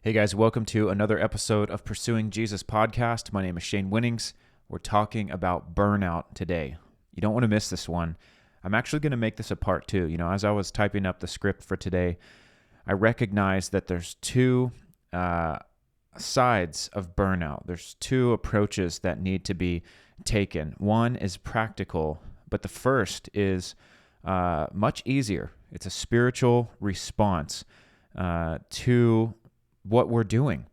Hey guys, welcome to another episode of Pursuing Jesus podcast. My name is Shane Winnings. We're talking about burnout today. You don't want to miss this one. I'm actually going to make this a part two. As I was typing up the script for today, I recognized that there's two sides of burnout. There's two approaches that need to be taken. One is practical, but the first is much easier. It's a spiritual response to what we're doing.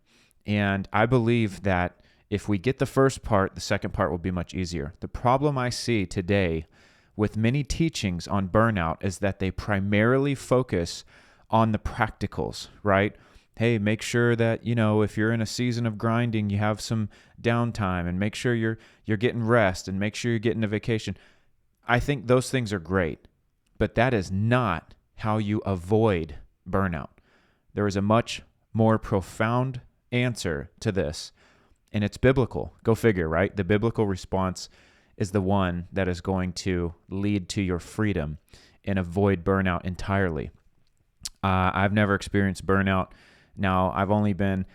And I believe that if we get the first part, the second part will be much easier. The problem I see today with many teachings on burnout is that they primarily focus on the practicals, right? Hey, make sure that, if you're in a season of grinding, you have some downtime, and make sure you're getting rest, and make sure you're getting a vacation. I think those things are great, but that is not how you avoid burnout. There is a much more profound answer to this, and it's biblical. Go figure, right? The biblical response is the one that is going to lead to your freedom and avoid burnout entirely. I've never experienced burnout. Now, I've only been,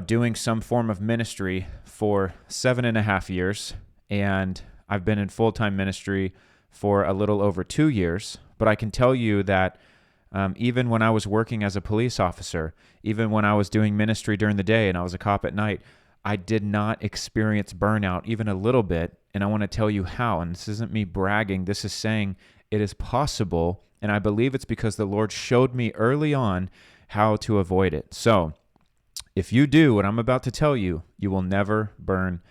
doing some form of ministry for 7.5 years, and I've been in full-time ministry for a little over 2 years, but I can tell you that even when I was working as a police officer, even when I was doing ministry during the day and I was a cop at night, I did not experience burnout even a little bit. And I want to tell you how. And this isn't me bragging. This is saying it is possible. And I believe it's because the Lord showed me early on how to avoid it. So if you do what I'm about to tell you, you will never burn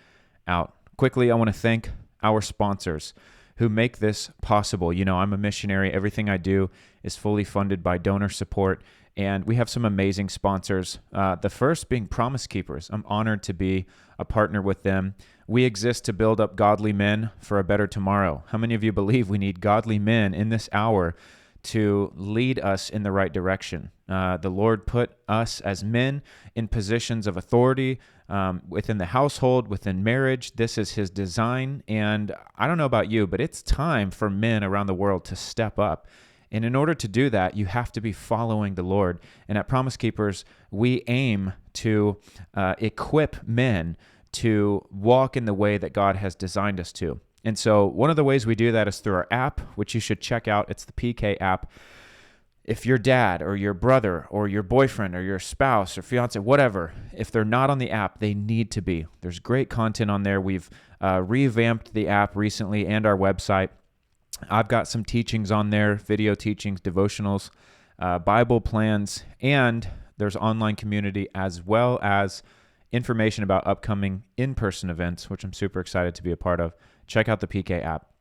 out. Quickly, I want to thank our sponsors who make this possible. I'm a missionary. Everything I do is fully funded by donor support, and we have some amazing sponsors. The first being Promise Keepers. I'm honored to be a partner with them. We exist to build up godly men for a better tomorrow. How many of you believe we need godly men in this hour to lead us in the right direction? The Lord put us as men in positions of authority within the household, within marriage. This is His design, and I don't know about you, but it's time for men around the world to step up. And in order to do that, you have to be following the Lord. And at Promise Keepers, we aim to equip men to walk in the way that God has designed us to. And so one of the ways we do that is through our app, which you should check out. It's the PK app. If your dad or your brother or your boyfriend or your spouse or fiance, whatever, if they're not on the app, they need to be. There's great content on there. We've revamped the app recently and our website. I've got some teachings on there, video teachings, devotionals, Bible plans, and there's online community as well as information about upcoming in-person events, which I'm super excited to be a part of. Check out the PK app.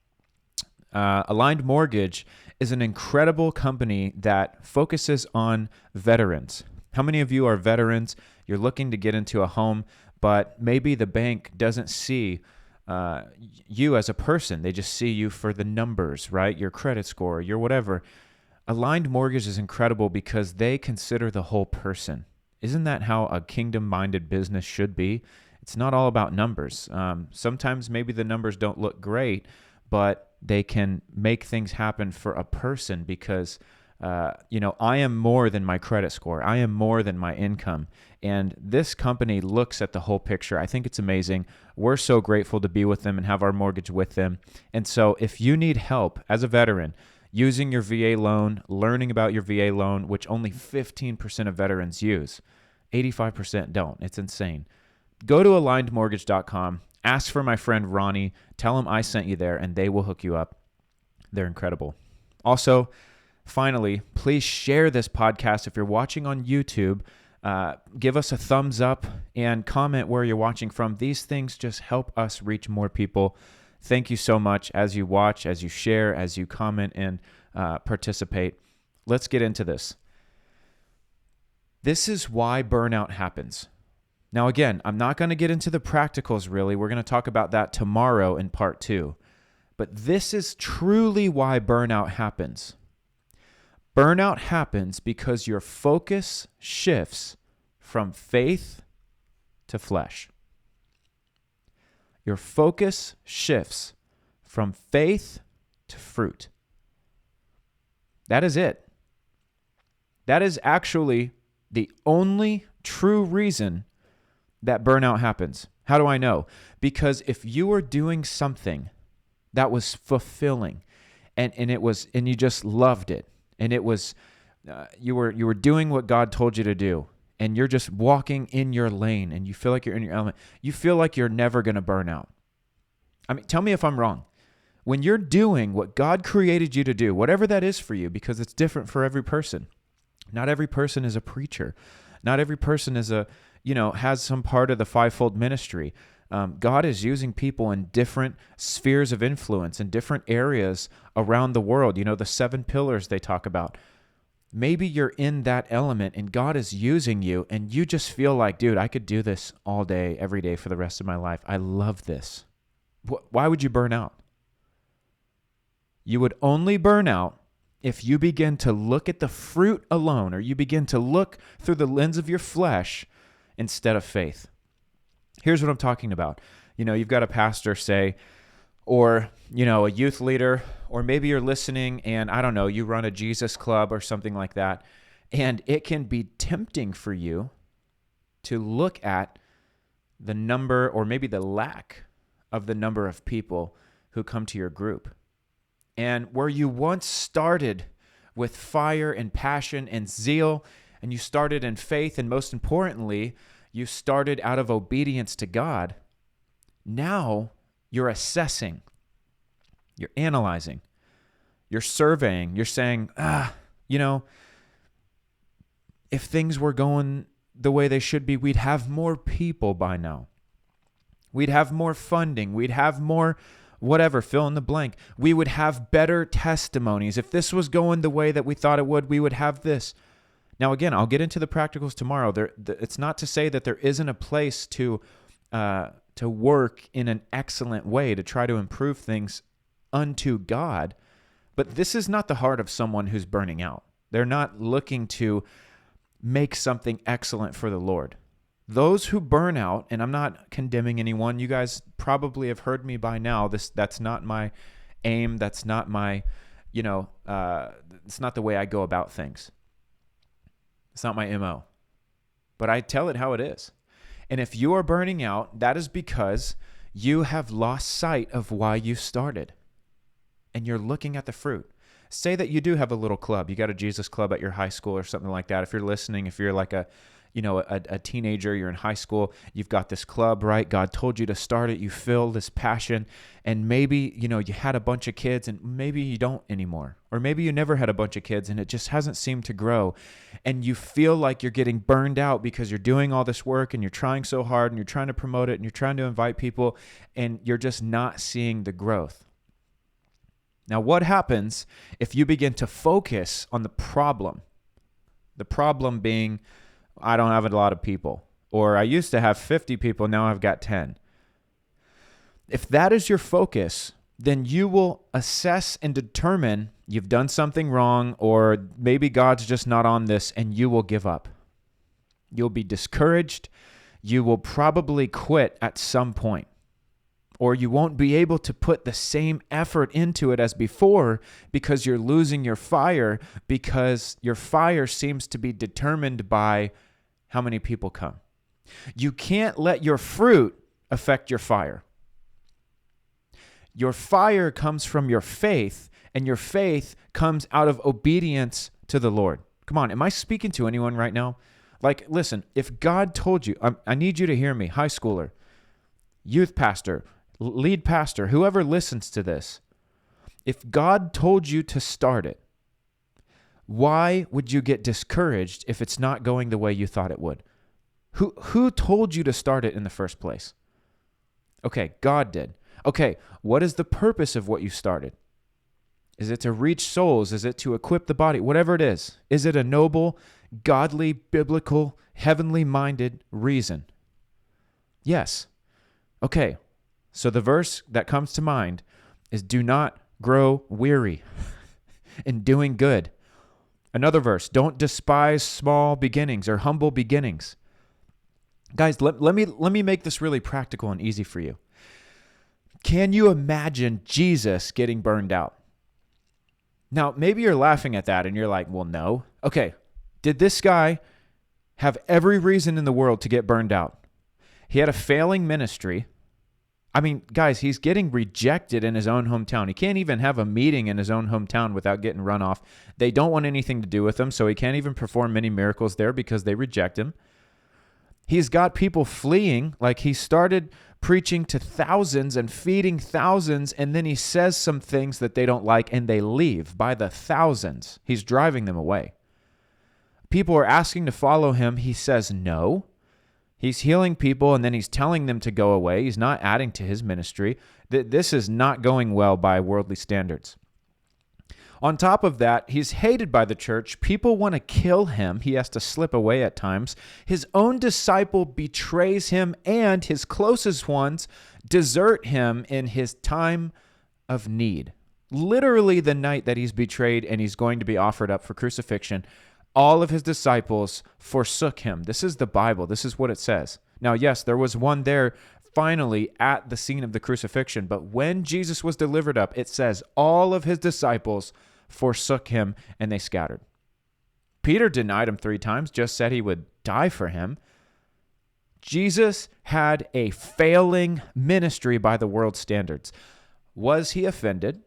Aligned Mortgage is an incredible company that focuses on veterans. How many of you are veterans? You're looking to get into a home, but maybe the bank doesn't see you as a person. They just see you for the numbers, right? Your credit score, your whatever. Aligned Mortgage is incredible because they consider the whole person. Isn't that how a kingdom-minded business should be? It's not all about numbers. Sometimes maybe the numbers don't look great, but they can make things happen for a person because, I am more than my credit score. I am more than my income. And this company looks at the whole picture. I think it's amazing. We're so grateful to be with them and have our mortgage with them. And so if you need help as a veteran, using your VA loan, learning about your VA loan, which only 15% of veterans use, 85% don't. It's insane. Go to alignedmortgage.com. Ask for my friend Ronnie. Tell him I sent you there, and they will hook you up. They're incredible. Also, finally, please share this podcast. If you're watching on YouTube, give us a thumbs up and comment where you're watching from. These things just help us reach more people. Thank you so much as you watch, as you share, as you comment and participate. Let's get into this. This is why burnout happens. Now, again, I'm not going to get into the practicals, really. We're going to talk about that tomorrow in part 2. But this is truly why burnout happens. Burnout happens because your focus shifts from faith to flesh. Your focus shifts from faith to fruit. That is it. That is actually the only true reason that burnout happens. How do I know? Because if you are doing something that was fulfilling and you just loved it, and it was you were doing what God told you to do, and you're just walking in your lane, and you feel like you're in your element, you feel like you're never going to burn out. I mean, tell me if I'm wrong. When you're doing what God created you to do, whatever that is for you, because it's different for every person. Not every person is a preacher. Not every person is has some part of the fivefold ministry. God is using people in different spheres of influence in different areas around the world. The 7 pillars they talk about. Maybe you're in that element and God is using you and you just feel like, dude, I could do this all day, every day for the rest of my life. I love this. Why would you burn out? You would only burn out if you begin to look at the fruit alone, or you begin to look through the lens of your flesh instead of faith. Here's what I'm talking about. You've got a pastor, say, or, a youth leader, or maybe you're listening and I don't know, you run a Jesus club or something like that. And it can be tempting for you to look at the number, or maybe the lack of the number of people who come to your group. And where you once started with fire and passion and zeal, and you started in faith, and most importantly, you started out of obedience to God, now you're assessing, you're analyzing, you're surveying, you're saying, if things were going the way they should be, we'd have more people by now. We'd have more funding. We'd have more whatever, fill in the blank. We would have better testimonies. If this was going the way that we thought it would, we would have this. Now, again, I'll get into the practicals tomorrow. It's not to say that there isn't a place to work in an excellent way to try to improve things unto God, but this is not the heart of someone who's burning out. They're not looking to make something excellent for the Lord. Those who burn out, and I'm not condemning anyone, you guys probably have heard me by now. That's not my aim. That's not my, it's not the way I go about things. It's not my MO. But I tell it how it is. And if you are burning out, that is because you have lost sight of why you started. And you're looking at the fruit. Say that you do have a little club. You got a Jesus club at your high school or something like that. If you're listening, if you're like a teenager, you're in high school, you've got this club, right? God told you to start it. You feel this passion, and maybe, you had a bunch of kids and maybe you don't anymore. Or maybe you never had a bunch of kids and it just hasn't seemed to grow. And you feel like you're getting burned out because you're doing all this work and you're trying so hard and you're trying to promote it and you're trying to invite people and you're just not seeing the growth. Now, what happens if you begin to focus on the problem? The problem being, I don't have a lot of people, or I used to have 50 people, now I've got 10. If that is your focus, then you will assess and determine you've done something wrong, or maybe God's just not on this, and you will give up. You'll be discouraged. You will probably quit at some point, or you won't be able to put the same effort into it as before because you're losing your fire, because your fire seems to be determined by how many people come. You can't let your fruit affect your fire. Your fire comes from your faith, and your faith comes out of obedience to the Lord. Come on, am I speaking to anyone right now? Like, listen, if God told you, I need you to hear me, high schooler, youth pastor, lead pastor, whoever listens to this, if God told you to start it, why would you get discouraged if it's not going the way you thought it would? Who told you to start it in the first place? Okay, God did. Okay, what is the purpose of what you started? Is it to reach souls? Is it to equip the body? Whatever it is it a noble, godly, biblical, heavenly-minded reason? Yes. Okay, so the verse that comes to mind is, do not grow weary in doing good. Another verse, don't despise small beginnings or humble beginnings. Guys, let me make this really practical and easy for you. Can you imagine Jesus getting burned out? Now, maybe you're laughing at that and you're like, well, no. Okay, did this guy have every reason in the world to get burned out. He had a failing ministry. I mean, guys, he's getting rejected in his own hometown. He can't even have a meeting in his own hometown without getting run off. They don't want anything to do with him, so he can't even perform many miracles there because they reject him. He's got people fleeing, like he started preaching to thousands and feeding thousands, and then he says some things that they don't like, and they leave by the thousands. He's driving them away. People are asking to follow him. He says no. He's healing people, and then he's telling them to go away. He's not adding to his ministry. This is not going well by worldly standards. On top of that, he's hated by the church. People want to kill him. He has to slip away at times. His own disciple betrays him, and his closest ones desert him in his time of need. Literally the night that he's betrayed and he's going to be offered up for crucifixion, all of his disciples forsook him. This is the Bible. This is what it says. Now, yes, there was one there finally at the scene of the crucifixion, but when Jesus was delivered up, it says all of his disciples forsook him and they scattered. Peter denied him 3 times, just said he would die for him. Jesus had a failing ministry by the world's standards. Was he offended?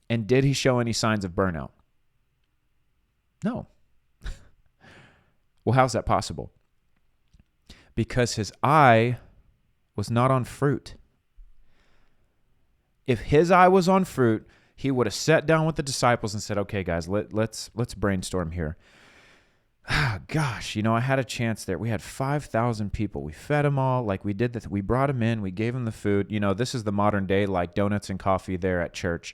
And did he show any signs of burnout? No. Well, how's that possible? Because his eye was not on fruit. If his eye was on fruit, he would have sat down with the disciples and said, okay, guys, let's brainstorm here. Gosh, I had a chance there. We had 5,000 people. We fed them all. Like we did that. We brought them in. We gave them the food. This is the modern day, like donuts and coffee there at church.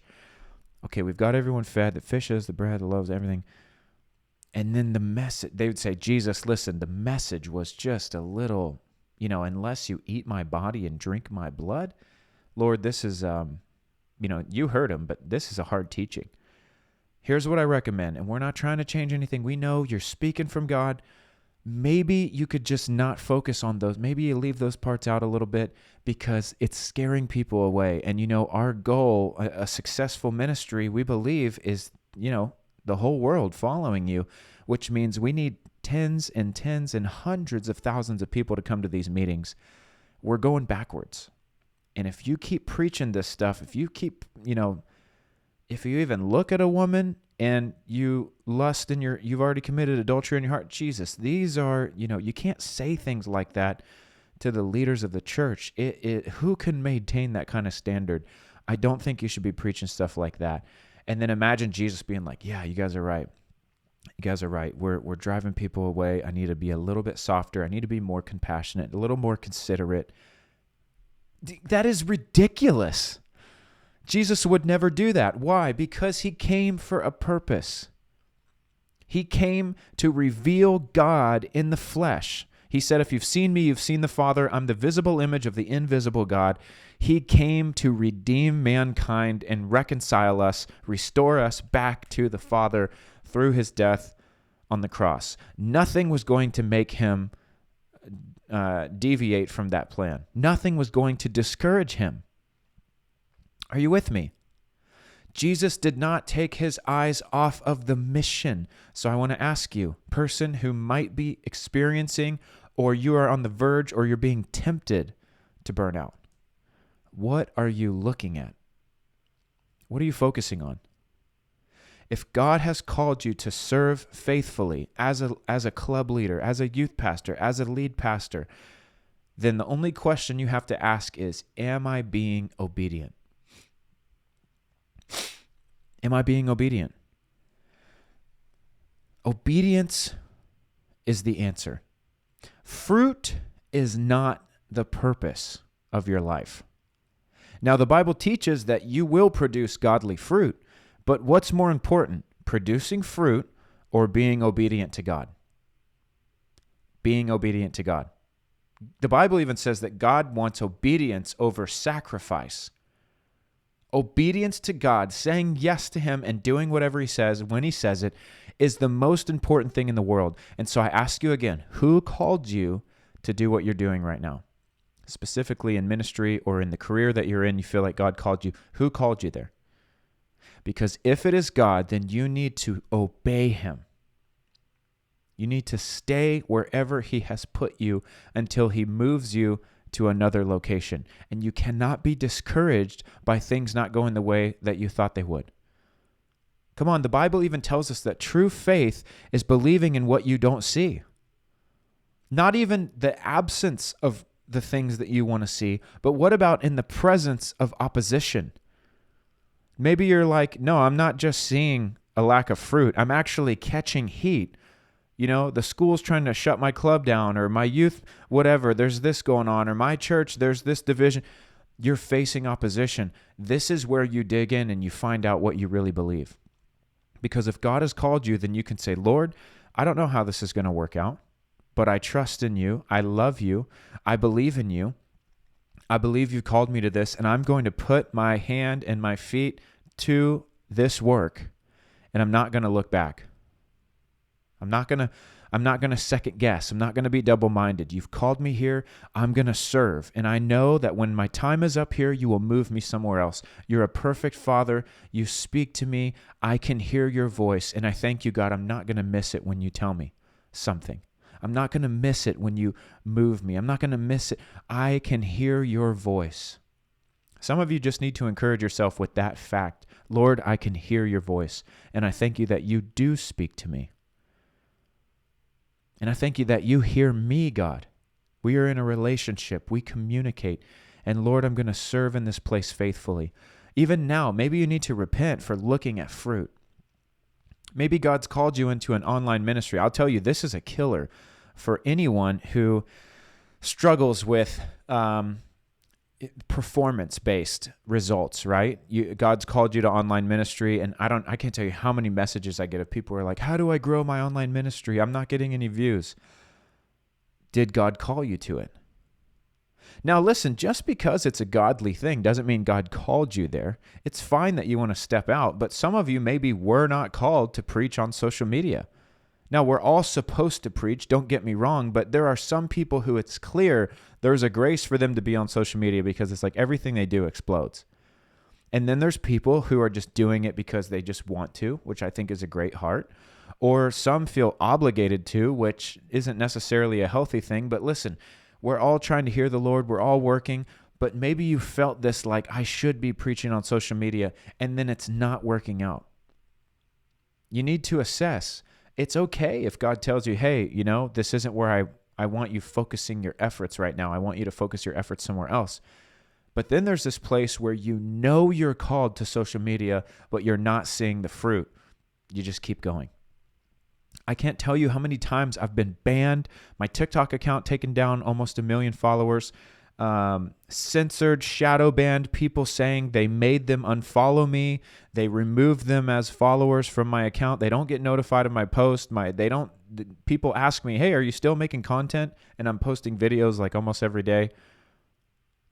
Okay, we've got everyone fed, the fishes, the bread, the loaves, everything. And then the message, they would say, Jesus, listen, the message was just a little, unless you eat my body and drink my blood, Lord, this is, you heard him, but this is a hard teaching. Here's what I recommend. And we're not trying to change anything. We know you're speaking from God. Maybe you could just not focus on those. Maybe you leave those parts out a little bit because it's scaring people away. And, our goal, a successful ministry, we believe is, the whole world following you, which means we need tens and hundreds of thousands of people to come to these meetings. We're going backwards. And if you keep preaching this stuff, if you keep, if you even look at a woman and you lust in you've already committed adultery in your heart, Jesus, these are, you can't say things like that to the leaders of the church. Who can maintain that kind of standard? I don't think you should be preaching stuff like that. And then imagine Jesus being like, yeah, you guys are right. You guys are right. We're driving people away. I need to be a little bit softer. I need to be more compassionate, a little more considerate. That is ridiculous. Jesus would never do that. Why? Because he came for a purpose. He came to reveal God in the flesh. He said, if you've seen me, you've seen the Father. I'm the visible image of the invisible God. He came to redeem mankind and reconcile us, restore us back to the Father through his death on the cross. Nothing was going to make him deviate from that plan. Nothing was going to discourage him. Are you with me? Jesus did not take his eyes off of the mission. So I want to ask you, person who might be experiencing or you are on the verge or you're being tempted to burn out, what are you looking at? What are you focusing on? If God has called you to serve faithfully as a club leader, as a youth pastor, as a lead pastor, then the only question you have to ask is, am I being obedient? Am I being obedient? Obedience is the answer. Fruit is not the purpose of your life. Now, the Bible teaches that you will produce godly fruit, but what's more important, producing fruit or being obedient to God? Being obedient to God. The Bible even says that God wants obedience over sacrifice. Obedience to God, saying yes to him and doing whatever he says when he says it, is the most important thing in the world. And so I ask you again, who called you to do what you're doing right now? Specifically in ministry or in the career that you're in, you feel like God called you. Who called you there? Because if it is God, then you need to obey him. You need to stay wherever he has put you until he moves you to another location. And you cannot be discouraged by things not going the way that you thought they would. Come on, the Bible even tells us that true faith is believing in what you don't see. Not even the absence of the things that you want to see, but what about in the presence of opposition? Maybe you're like, no, I'm not just seeing a lack of fruit. I'm actually catching heat. You know, the school's trying to shut my club down, or my youth, whatever, there's this going on, or my church, there's this division. You're facing opposition. This is where you dig in and you find out what you really believe. Because if God has called you, then you can say, Lord, I don't know how this is going to work out, but I trust in you. I love you. I believe in you. I believe you called me to this, and I'm going to put my hand and my feet to this work, and I'm not going to look back. I'm not going to second guess. I'm not going to be double-minded. You've called me here. I'm going to serve. And I know that when my time is up here, you will move me somewhere else. You're a perfect Father. You speak to me. I can hear your voice. And I thank you, God. I'm not going to miss it when you tell me something. I'm not going to miss it when you move me. I'm not going to miss it. I can hear your voice. Some of you just need to encourage yourself with that fact. Lord, I can hear your voice. And I thank you that you do speak to me. And I thank you that you hear me, God. We are in a relationship. We communicate. And Lord, I'm going to serve in this place faithfully. Even now, maybe you need to repent for looking at fruit. Maybe God's called you into an online ministry. I'll tell you, this is a killer for anyone who struggles with performance-based results, right? God's called you to online ministry, and I can't tell you how many messages I get of people who are like, how do I grow my online ministry? I'm not getting any views. Did God call you to it? Now listen, just because it's a godly thing doesn't mean God called you there. It's fine that you want to step out, but some of you maybe were not called to preach on social media. Now, we're all supposed to preach, don't get me wrong, but there are some people who it's clear there's a grace for them to be on social media because it's like everything they do explodes. And then there's people who are just doing it because they just want to, which I think is a great heart. Or some feel obligated to, which isn't necessarily a healthy thing. But listen, we're all trying to hear the Lord. We're all working. But maybe you felt this like, I should be preaching on social media, and then it's not working out. You need to assess. It's okay if God tells you, hey, this isn't where I want you focusing your efforts right now. I want you to focus your efforts somewhere else. But then there's this place where you're called to social media, but you're not seeing the fruit. You just keep going. I can't tell you how many times I've been banned, my TikTok account taken down, almost 1 million followers, censored, shadow banned, people saying they made them unfollow me. They removed them as followers from my account. They don't get notified of my post. People ask me, hey, are you still making content? And I'm posting videos like almost every day.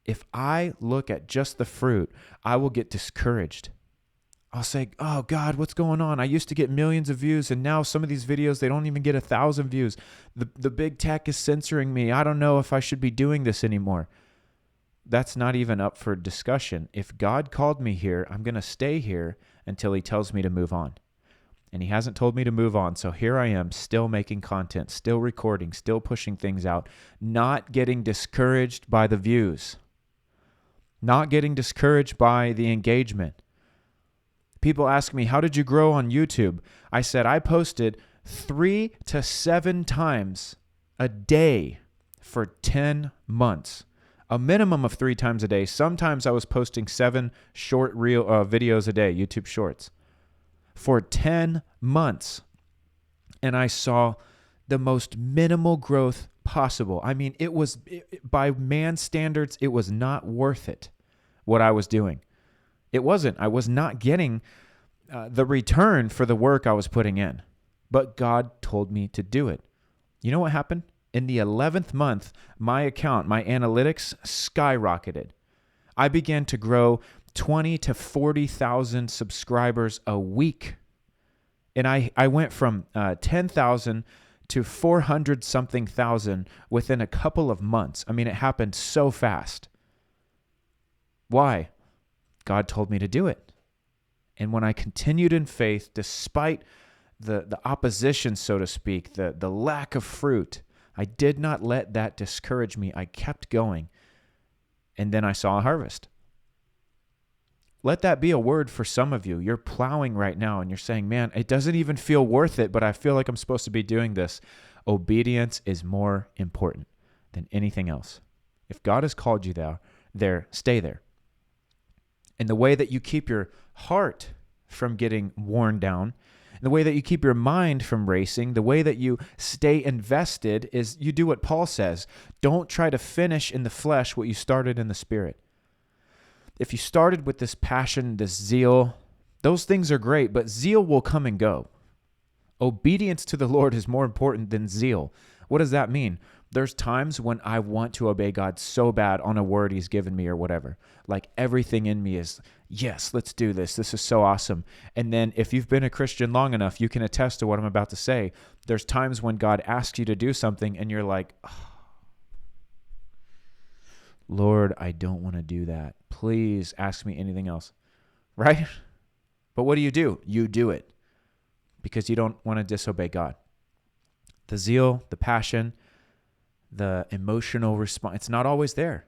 If I look at just the fruit, I will get discouraged. I'll say, oh God, what's going on? I used to get millions of views, and now some of these videos, they don't even get 1,000 views. The big tech is censoring me. I don't know if I should be doing this anymore. That's not even up for discussion. If God called me here, I'm going to stay here until he tells me to move on. And he hasn't told me to move on. So here I am, still making content, still recording, still pushing things out, not getting discouraged by the views, not getting discouraged by the engagement. People ask me, how did you grow on YouTube? I said, I posted 3 to 7 times a day for 10 months. A minimum of 3 times a day. Sometimes I was posting 7 short reel videos a day, YouTube Shorts, for 10 months. And I saw the most minimal growth possible. I mean, by man's standards, it was not worth it, what I was doing. It wasn't. I was not getting the return for the work I was putting in. But God told me to do it. You know what happened? In the 11th month, my account, my analytics skyrocketed. I began to grow 20 to 40,000 subscribers a week. And I went from 10,000 to 400-something thousand within a couple of months. I mean, it happened so fast. Why? God told me to do it. And when I continued in faith, despite the opposition, so to speak, the lack of fruit, I did not let that discourage me. I kept going. And then I saw a harvest. Let that be a word for some of you. You're plowing right now and you're saying, man, it doesn't even feel worth it, but I feel like I'm supposed to be doing this. Obedience is more important than anything else. If God has called you there, stay there. And the way that you keep your heart from getting worn down, the way that you keep your mind from racing, the way that you stay invested is you do what Paul says. Don't try to finish in the flesh what you started in the spirit. If you started with this passion, this zeal, those things are great, but zeal will come and go. Obedience to the Lord is more important than zeal. What does that mean? There's times when I want to obey God so bad on a word he's given me or whatever. Like everything in me is, yes, let's do this. This is so awesome. And then if you've been a Christian long enough, you can attest to what I'm about to say. There's times when God asks you to do something and you're like, oh, Lord, I don't want to do that. Please ask me anything else. Right? But what do? You do it because you don't want to disobey God. The zeal, the passion, the emotional response, it's not always there.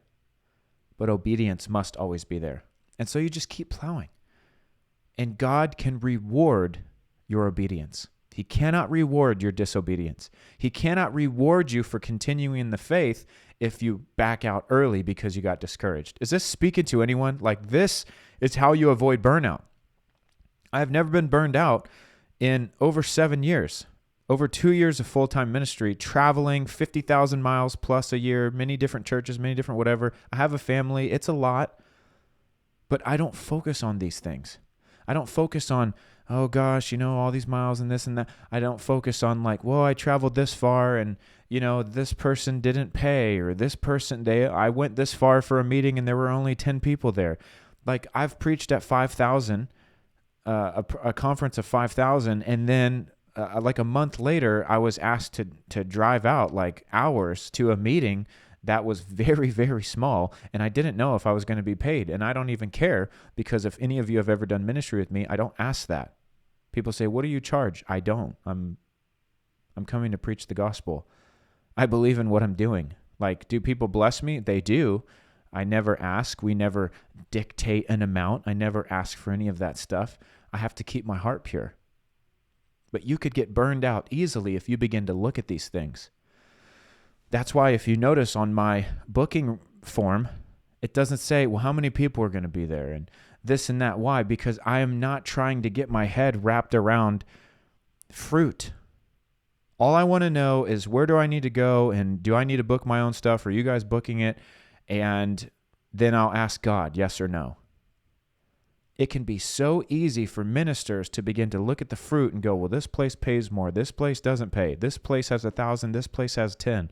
But obedience must always be there. And so you just keep plowing. And God can reward your obedience. He cannot reward your disobedience. He cannot reward you for continuing in the faith if you back out early because you got discouraged. Is this speaking to anyone? Like, this is how you avoid burnout. I have never been burned out in over 7 years. Over 2 years of full-time ministry, traveling 50,000 miles plus a year, many different churches, many different whatever. I have a family. It's a lot. But I don't focus on these things. I don't focus on, oh gosh, all these miles and this and that. I don't focus on like, well, I traveled this far and, this person didn't pay, or this person, I went this far for a meeting and there were only 10 people there. Like, I've preached at 5,000, a conference of 5,000, and then like a month later, I was asked to drive out like hours to a meeting that was very, very small, and I didn't know if I was going to be paid. And I don't even care, because if any of you have ever done ministry with me, I don't ask that. People say, what do you charge? I don't. I'm coming to preach the gospel. I believe in what I'm doing. Like, do people bless me? They do. I never ask. We never dictate an amount. I never ask for any of that stuff. I have to keep my heart pure. But you could get burned out easily if you begin to look at these things. That's why if you notice on my booking form, it doesn't say, well, how many people are going to be there and this and that. Why? Because I am not trying to get my head wrapped around fruit. All I want to know is, where do I need to go, and do I need to book my own stuff? Or are you guys booking it? And then I'll ask God, yes or no. It can be so easy for ministers to begin to look at the fruit and go, well, this place pays more. This place doesn't pay. This place has 1,000. This place has 10.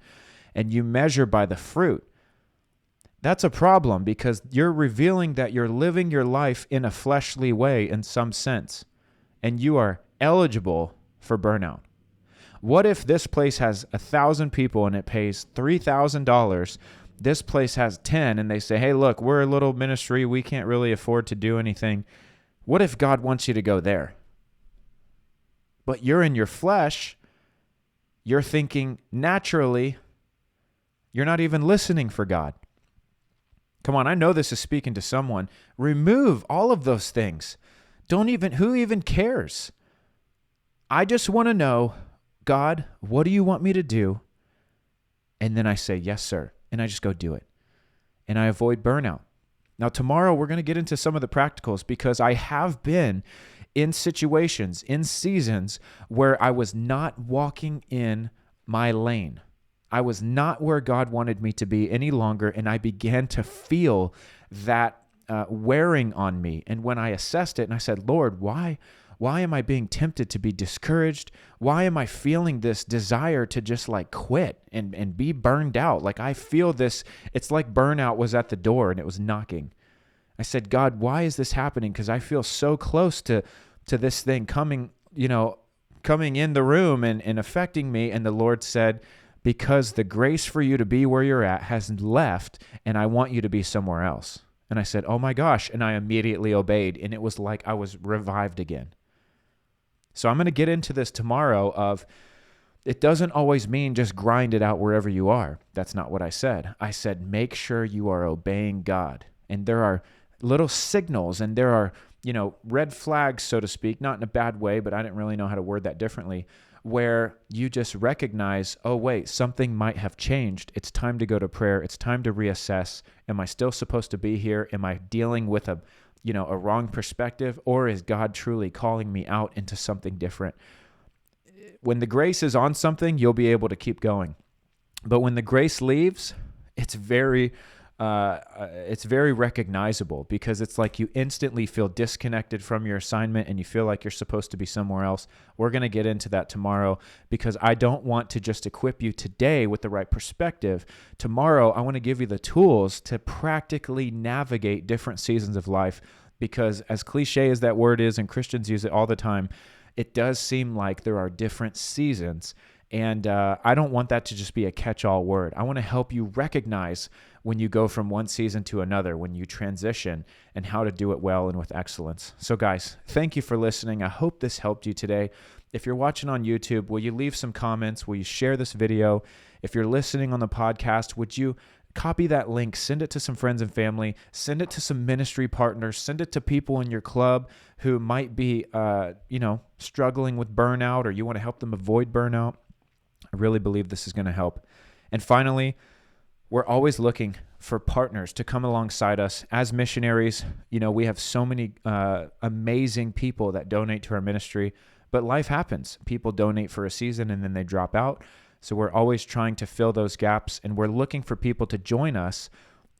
And you measure by the fruit. That's a problem, because you're revealing that you're living your life in a fleshly way in some sense, and you are eligible for burnout. What if this place has 1,000 people and it pays $3,000? This place has 10 and they say, hey, look, we're a little ministry. We can't really afford to do anything. What if God wants you to go there? But you're in your flesh. You're thinking naturally. You're not even listening for God. Come on, I know this is speaking to someone. Remove all of those things. Who even cares? I just want to know, God, what do you want me to do? And then I say, yes, sir. And I just go do it. And I avoid burnout. Now, tomorrow we're going to get into some of the practicals, because I have been in situations, in seasons where I was not walking in my lane. I was not where God wanted me to be any longer, and I began to feel that wearing on me. And when I assessed it and I said, Lord, why am I being tempted to be discouraged? Why am I feeling this desire to just like quit and be burned out? Like, I feel this, it's like burnout was at the door and it was knocking. I said, God, why is this happening? Because I feel so close to this thing coming in the room and affecting me. And the Lord said, because the grace for you to be where you're at has left, and I want you to be somewhere else. And I said, oh my gosh. And I immediately obeyed. And it was like I was revived again. So I'm going to get into this tomorrow of it doesn't always mean just grind it out wherever you are. That's not what I said. I said, make sure you are obeying God. And there are little signals and there are, red flags, so to speak, not in a bad way, but I didn't really know how to word that differently, where you just recognize, oh, wait, something might have changed. It's time to go to prayer. It's time to reassess. Am I still supposed to be here? Am I dealing with a wrong perspective, or is God truly calling me out into something different? When the grace is on something, you'll be able to keep going. But when the grace leaves, it's very recognizable, because it's like you instantly feel disconnected from your assignment and you feel like you're supposed to be somewhere else. We're going to get into that tomorrow, because I don't want to just equip you today with the right perspective. Tomorrow, I want to give you the tools to practically navigate different seasons of life, because as cliche as that word is, and Christians use it all the time, it does seem like there are different seasons. And I don't want that to just be a catch-all word. I want to help you recognize when you go from one season to another, when you transition, and how to do it well and with excellence. So guys, thank you for listening. I hope this helped you today. If you're watching on YouTube, will you leave some comments? Will you share this video? If you're listening on the podcast, would you copy that link, send it to some friends and family, send it to some ministry partners, send it to people in your club who might be, struggling with burnout, or you want to help them avoid burnout. I really believe this is going to help. And finally, we're always looking for partners to come alongside us as missionaries. We have so many amazing people that donate to our ministry, but life happens. People donate for a season and then they drop out. So we're always trying to fill those gaps, and we're looking for people to join us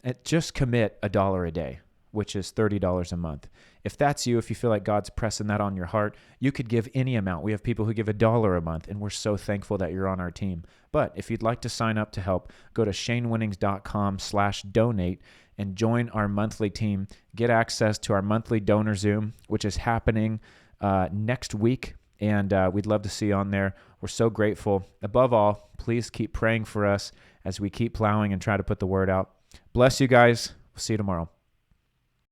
and just commit $1 a day, which is $30 a month. If that's you, if you feel like God's pressing that on your heart, you could give any amount. We have people who give $1 a month, and we're so thankful that you're on our team. But if you'd like to sign up to help, go to shanewinnings.com/donate and join our monthly team. Get access to our monthly donor Zoom, which is happening next week. And we'd love to see you on there. We're so grateful. Above all, please keep praying for us as we keep plowing and try to put the word out. Bless you guys. We'll see you tomorrow.